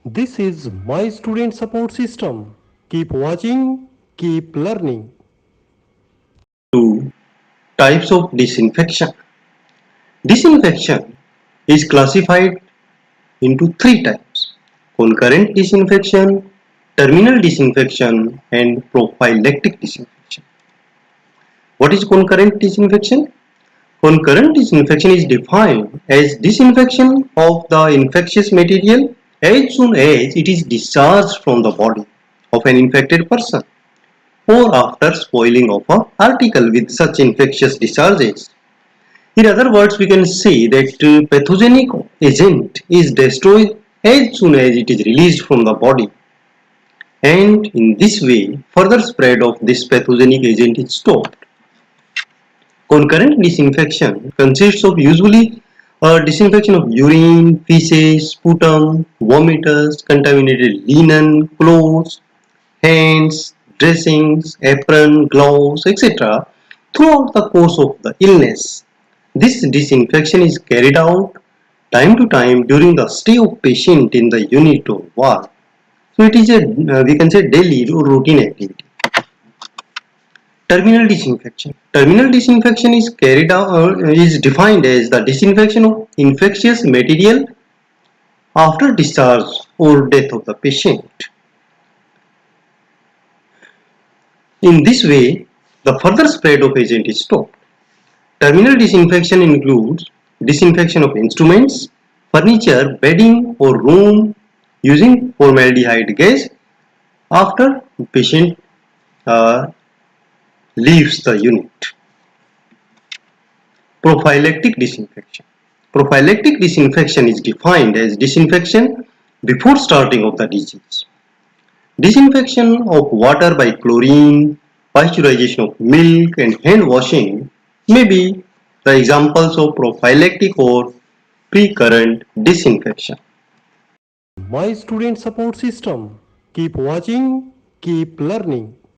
This is my student support system. Keep watching, keep learning. Two types of disinfection. Disinfection is classified into three types: concurrent disinfection, terminal disinfection, and prophylactic disinfection. What is concurrent disinfection? Concurrent disinfection is defined as disinfection of the infectious material as soon as it is discharged from the body of an infected person or after spoiling of an article with such infectious discharges. In other words, we can say that pathogenic agent is destroyed as soon as it is released from the body, and in this way further spread of this pathogenic agent is stopped. Concurrent disinfection consists of usually disinfection of urine, feces, sputum, vomiters, contaminated linen, clothes, hands, dressings, apron, gloves, etc. throughout the course of the illness. This disinfection is carried out time to time during the stay of patient in the unit or ward. So it is a we can say daily or routine activity. Terminal disinfection. Terminal disinfection is carried out is defined as the disinfection of infectious material after discharge or death of the patient. In this way, the further spread of agent is stopped. Terminal disinfection includes disinfection of instruments, furniture, bedding or room using formaldehyde gas after patient uh, leaves the unit. Prophylactic disinfection. Prophylactic disinfection is defined as disinfection before starting of the disease. Disinfection of water by chlorine, pasteurization of milk and hand washing may be the examples of prophylactic or pre-current disinfection. My student support system. Keep watching, keep learning.